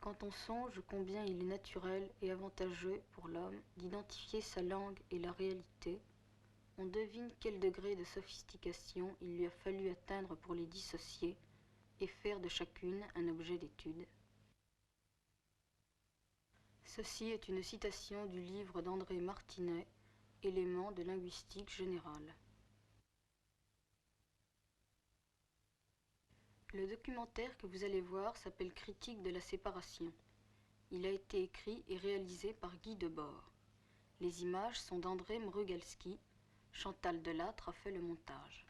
Quand on songe combien il est naturel et avantageux pour l'homme d'identifier sa langue et la réalité, on devine quel degré de sophistication il lui a fallu atteindre pour les dissocier et faire de chacune un objet d'étude. Ceci est une citation du livre d'André Martinet, Éléments de linguistique générale. Le documentaire que vous allez voir s'appelle Critique de la séparation. Il a été écrit et réalisé par Guy Debord. Les images sont d'André Mrugalski. Chantal Delattre a fait le montage.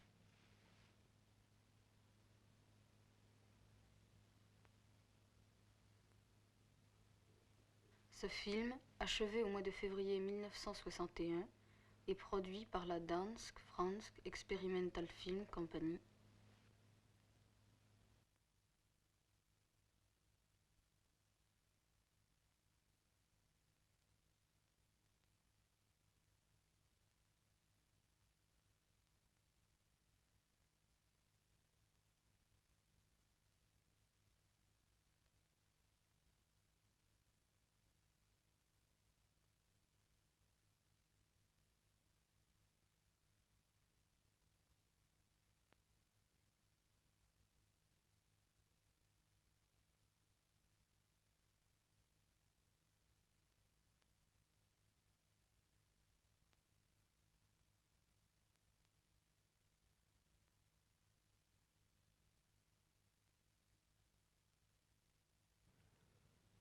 Ce film, achevé au mois de février 1961, est produit par la Dansk Fransk Experimental Film Company.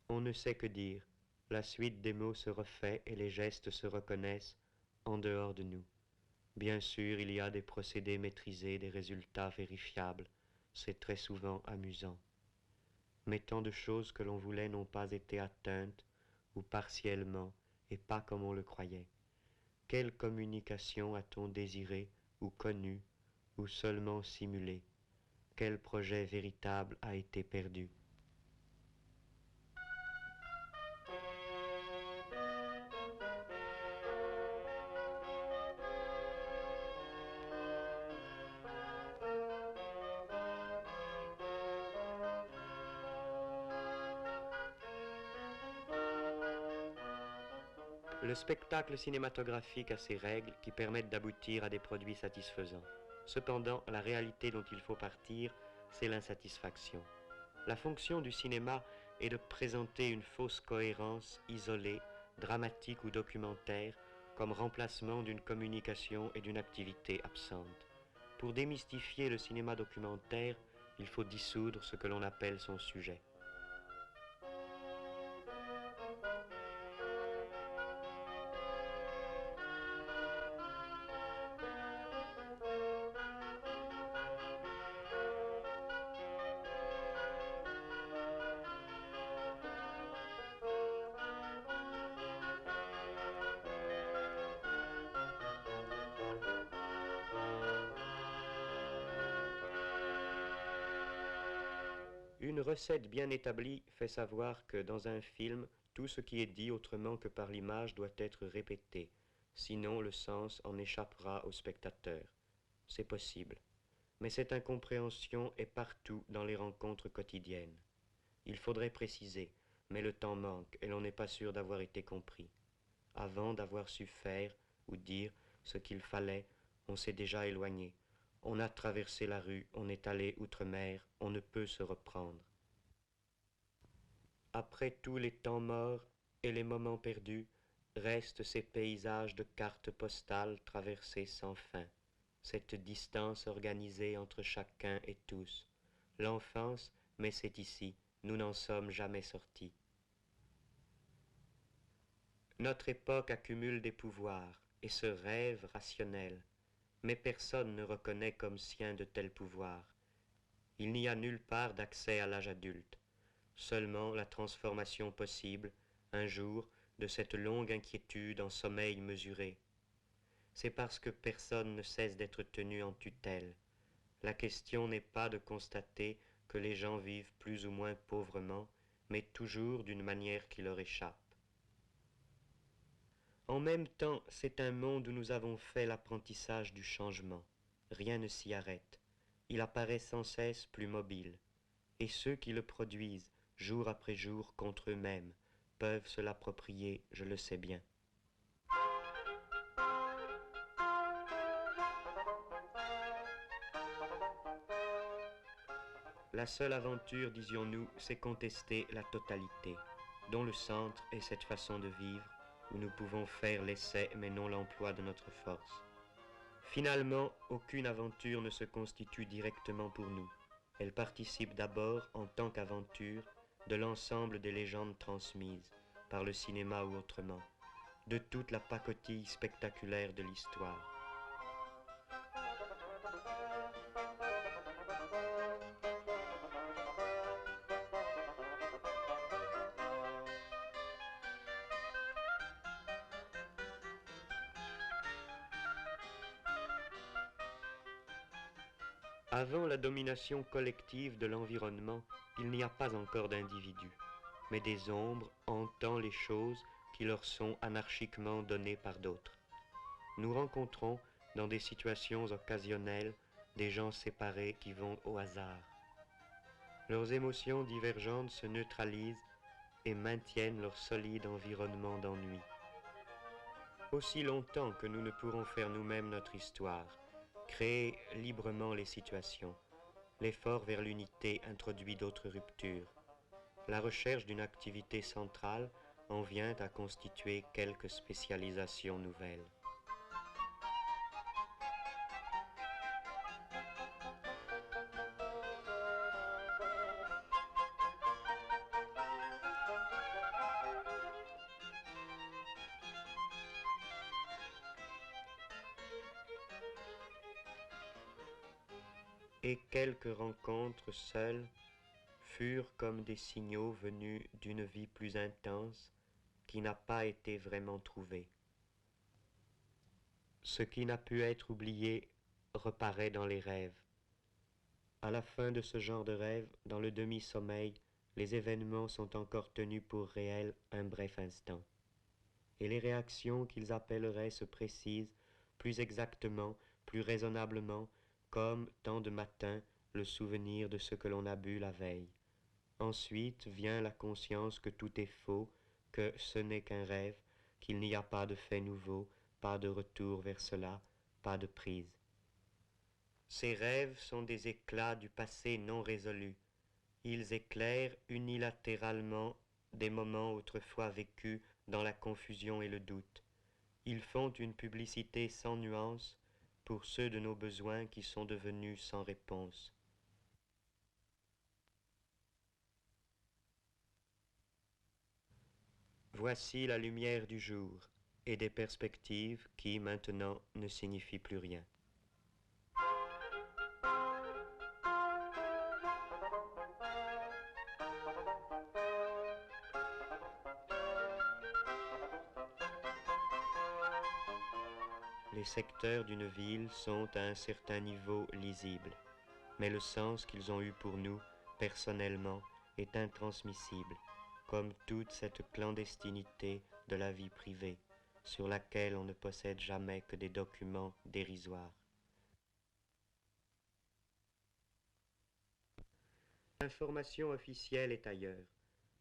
On ne sait que dire. La suite des mots se refait et les gestes se reconnaissent en dehors de nous. Bien sûr, il y a des procédés maîtrisés, des résultats vérifiables. C'est très souvent amusant. Mais tant de choses que l'on voulait n'ont pas été atteintes, ou partiellement, et pas comme on le croyait. Quelle communication a-t-on désiré, ou connu, ou seulement simulé? Quel projet véritable a été perdu? Le spectacle cinématographique a ses règles qui permettent d'aboutir à des produits satisfaisants. Cependant, la réalité dont il faut partir, c'est l'insatisfaction. La fonction du cinéma est de présenter une fausse cohérence isolée, dramatique ou documentaire, comme remplacement d'une communication et d'une activité absente. Pour démystifier le cinéma documentaire, il faut dissoudre ce que l'on appelle son sujet. Une recette bien établie fait savoir que dans un film, tout ce qui est dit autrement que par l'image doit être répété, sinon le sens en échappera au spectateur. C'est possible. Mais cette incompréhension est partout dans les rencontres quotidiennes. Il faudrait préciser, mais le temps manque et l'on n'est pas sûr d'avoir été compris. Avant d'avoir su faire ou dire ce qu'il fallait, on s'est déjà éloigné. On a traversé la rue, on est allé outre-mer, on ne peut se reprendre. Après tous les temps morts et les moments perdus, restent ces paysages de cartes postales traversés sans fin, cette distance organisée entre chacun et tous. L'enfance, mais c'est ici, nous n'en sommes jamais sortis. Notre époque accumule des pouvoirs et se rêve rationnel, mais personne ne reconnaît comme sien de tels pouvoirs. Il n'y a nulle part d'accès à l'âge adulte, seulement la transformation possible, un jour, de cette longue inquiétude en sommeil mesuré. C'est parce que personne ne cesse d'être tenu en tutelle. La question n'est pas de constater que les gens vivent plus ou moins pauvrement, mais toujours d'une manière qui leur échappe. En même temps, c'est un monde où nous avons fait l'apprentissage du changement. Rien ne s'y arrête. Il apparaît sans cesse plus mobile. Et ceux qui le produisent, jour après jour contre eux-mêmes, peuvent se l'approprier, je le sais bien. La seule aventure, disions-nous, c'est contester la totalité, dont le centre est cette façon de vivre où nous pouvons faire l'essai mais non l'emploi de notre force. Finalement, aucune aventure ne se constitue directement pour nous. Elle participe d'abord, en tant qu'aventure, de l'ensemble des légendes transmises, par le cinéma ou autrement, de toute la pacotille spectaculaire de l'histoire. Avant la domination collective de l'environnement, il n'y a pas encore d'individus, mais des ombres hantant les choses qui leur sont anarchiquement données par d'autres. Nous rencontrons, dans des situations occasionnelles, des gens séparés qui vont au hasard. Leurs émotions divergentes se neutralisent et maintiennent leur solide environnement d'ennui. Aussi longtemps que nous ne pourrons faire nous-mêmes notre histoire, créer librement les situations, l'effort vers l'unité introduit d'autres ruptures. La recherche d'une activité centrale en vient à constituer quelques spécialisations nouvelles. Et quelques rencontres seules furent comme des signaux venus d'une vie plus intense qui n'a pas été vraiment trouvée. Ce qui n'a pu être oublié reparaît dans les rêves. À la fin de ce genre de rêve, dans le demi-sommeil, les événements sont encore tenus pour réels un bref instant. Et les réactions qu'ils appelleraient se précisent plus exactement, plus raisonnablement, comme, tant de matin, le souvenir de ce que l'on a bu la veille. Ensuite vient la conscience que tout est faux, que ce n'est qu'un rêve, qu'il n'y a pas de fait nouveau, pas de retour vers cela, pas de prise. Ces rêves sont des éclats du passé non résolu. Ils éclairent unilatéralement des moments autrefois vécus dans la confusion et le doute. Ils font une publicité sans nuance pour ceux de nos besoins qui sont devenus sans réponse. Voici la lumière du jour et des perspectives qui, maintenant, ne signifient plus rien. Les secteurs d'une ville sont à un certain niveau lisibles, mais le sens qu'ils ont eu pour nous, personnellement, est intransmissible, comme toute cette clandestinité de la vie privée, sur laquelle on ne possède jamais que des documents dérisoires. L'information officielle est ailleurs.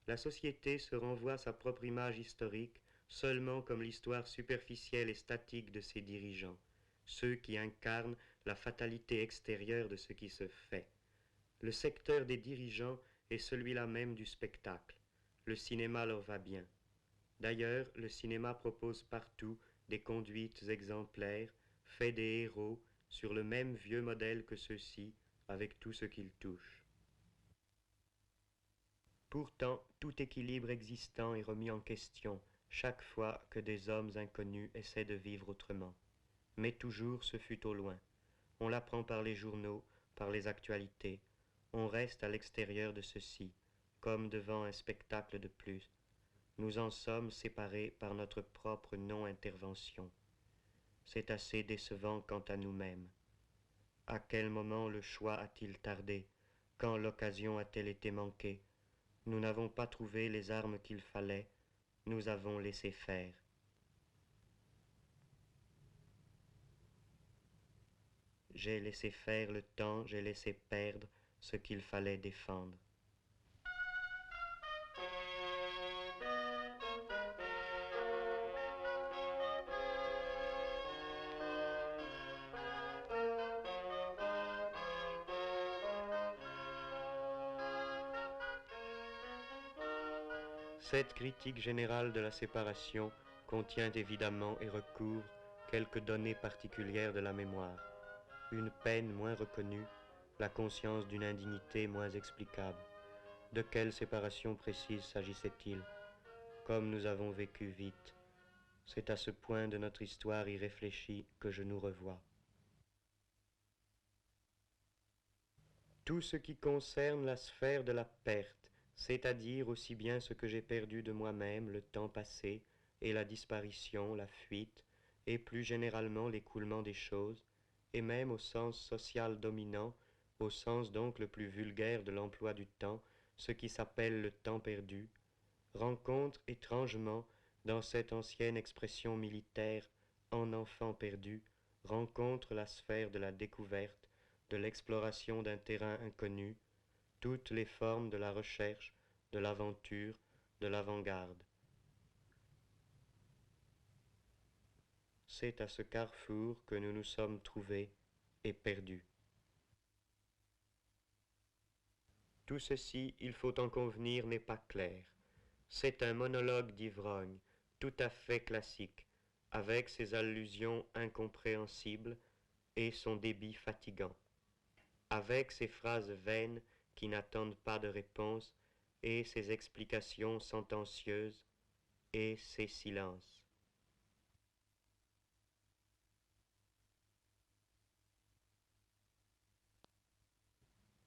La société se renvoie sa propre image historique seulement comme l'histoire superficielle et statique de ses dirigeants, ceux qui incarnent la fatalité extérieure de ce qui se fait. Le secteur des dirigeants est celui-là même du spectacle. Le cinéma leur va bien. D'ailleurs, le cinéma propose partout des conduites exemplaires, fait des héros, sur le même vieux modèle que ceux-ci, avec tout ce qu'ils touchent. Pourtant, tout équilibre existant est remis en question chaque fois que des hommes inconnus essaient de vivre autrement. Mais toujours ce fut au loin. On l'apprend par les journaux, par les actualités. On reste à l'extérieur de ceci, comme devant un spectacle de plus. Nous en sommes séparés par notre propre non-intervention. C'est assez décevant quant à nous-mêmes. À quel moment le choix a-t-il tardé? Quand l'occasion a-t-elle été manquée? Nous n'avons pas trouvé les armes qu'il fallait, nous avons laissé faire. J'ai laissé faire le temps, j'ai laissé perdre ce qu'il fallait défendre. Cette critique générale de la séparation contient évidemment et recouvre quelques données particulières de la mémoire, une peine moins reconnue, la conscience d'une indignité moins explicable. De quelle séparation précise s'agissait-il? Comme nous avons vécu vite, c'est à ce point de notre histoire irréfléchie que je nous revois. Tout ce qui concerne la sphère de la perte, c'est-à-dire aussi bien ce que j'ai perdu de moi-même, le temps passé, et la disparition, la fuite, et plus généralement l'écoulement des choses, et même au sens social dominant, au sens donc le plus vulgaire de l'emploi du temps, ce qui s'appelle le temps perdu, rencontre étrangement dans cette ancienne expression militaire en enfant perdu, rencontre la sphère de la découverte, de l'exploration d'un terrain inconnu, toutes les formes de la recherche, de l'aventure, de l'avant-garde. C'est à ce carrefour que nous nous sommes trouvés et perdus. Tout ceci, il faut en convenir, n'est pas clair. C'est un monologue d'ivrogne, tout à fait classique, avec ses allusions incompréhensibles et son débit fatigant, avec ses phrases vaines qui n'attendent pas de réponse et ses explications sentencieuses et ses silences.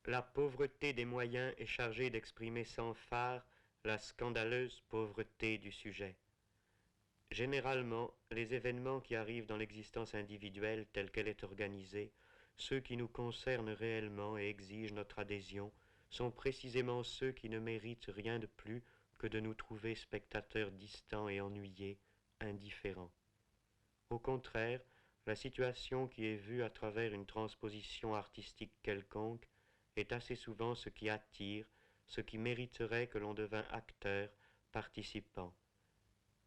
La pauvreté des moyens est chargée d'exprimer sans phare la scandaleuse pauvreté du sujet. Généralement, les événements qui arrivent dans l'existence individuelle telle qu'elle est organisée, ceux qui nous concernent réellement et exigent notre adhésion, sont précisément ceux qui ne méritent rien de plus que de nous trouver spectateurs distants et ennuyés, indifférents. Au contraire, la situation qui est vue à travers une transposition artistique quelconque est assez souvent ce qui attire, ce qui mériterait que l'on devînt acteur, participant.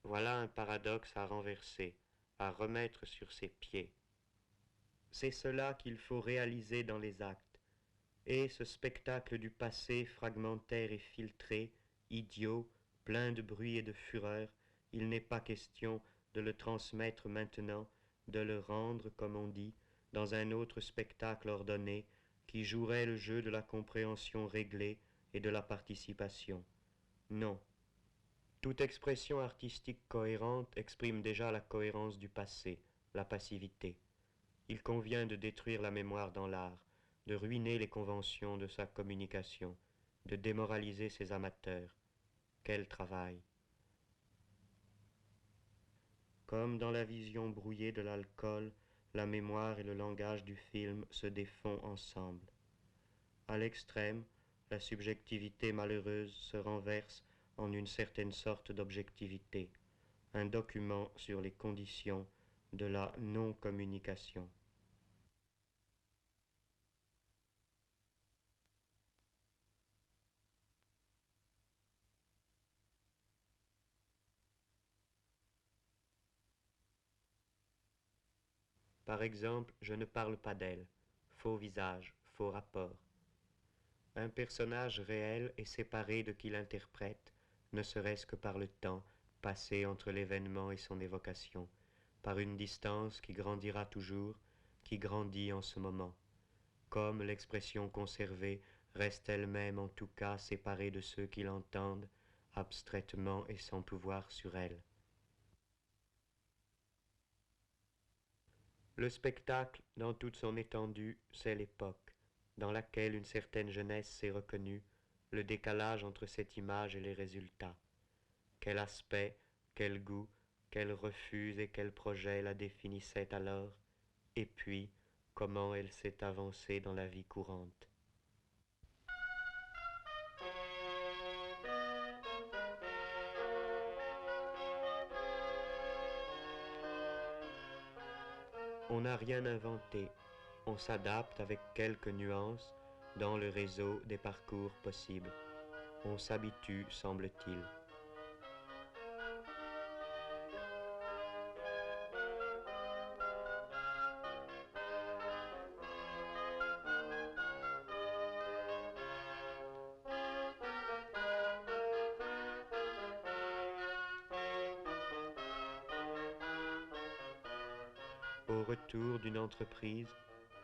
Voilà un paradoxe à renverser, à remettre sur ses pieds. C'est cela qu'il faut réaliser dans les actes. Et ce spectacle du passé fragmentaire et filtré, idiot, plein de bruit et de fureur, il n'est pas question de le transmettre maintenant, de le rendre, comme on dit, dans un autre spectacle ordonné, qui jouerait le jeu de la compréhension réglée et de la participation. Non. Toute expression artistique cohérente exprime déjà la cohérence du passé, la passivité. Il convient de détruire la mémoire dans l'art, de ruiner les conventions de sa communication, de démoraliser ses amateurs. Quel travail! Comme dans la vision brouillée de l'alcool, la mémoire et le langage du film se défont ensemble. À l'extrême, la subjectivité malheureuse se renverse en une certaine sorte d'objectivité, un document sur les conditions de la non-communication. Par exemple, je ne parle pas d'elle. Faux visage, faux rapport. Un personnage réel est séparé de qui l'interprète, ne serait-ce que par le temps passé entre l'événement et son évocation, par une distance qui grandira toujours, qui grandit en ce moment. Comme l'expression conservée reste elle-même en tout cas séparée de ceux qui l'entendent, abstraitement et sans pouvoir sur elle. Le spectacle, dans toute son étendue, c'est l'époque, dans laquelle une certaine jeunesse s'est reconnue, le décalage entre cette image et les résultats. Quel aspect, quel goût, quel refus et quel projet la définissaient alors, et puis comment elle s'est avancée dans la vie courante. On n'a rien inventé, on s'adapte avec quelques nuances dans le réseau des parcours possibles. On s'habitue, semble-t-il. Au retour d'une entreprise,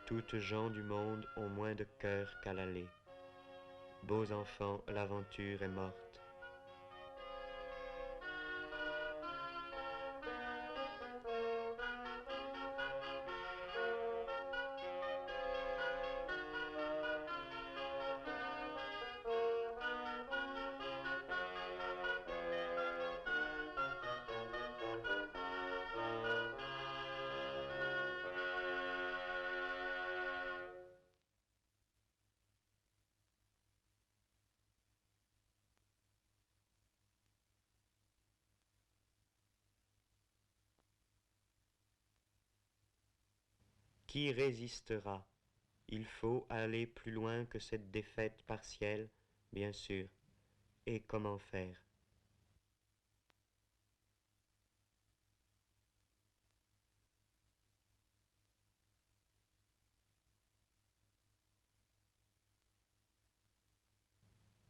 toutes gens du monde ont moins de cœur qu'à l'aller. Beaux enfants, l'aventure est morte. Qui résistera? Il faut aller plus loin que cette défaite partielle, bien sûr. Et comment faire?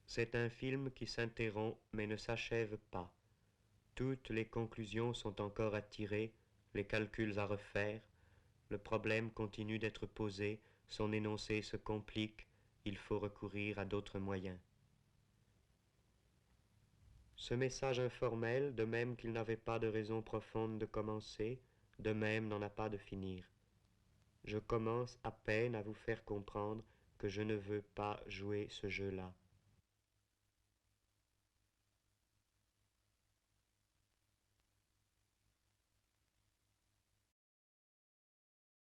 C'est un film qui s'interrompt mais ne s'achève pas. Toutes les conclusions sont encore à tirer, les calculs à refaire, le problème continue d'être posé, son énoncé se complique, il faut recourir à d'autres moyens. Ce message informel, de même qu'il n'avait pas de raison profonde de commencer, de même n'en a pas de finir. Je commence à peine à vous faire comprendre que je ne veux pas jouer ce jeu-là.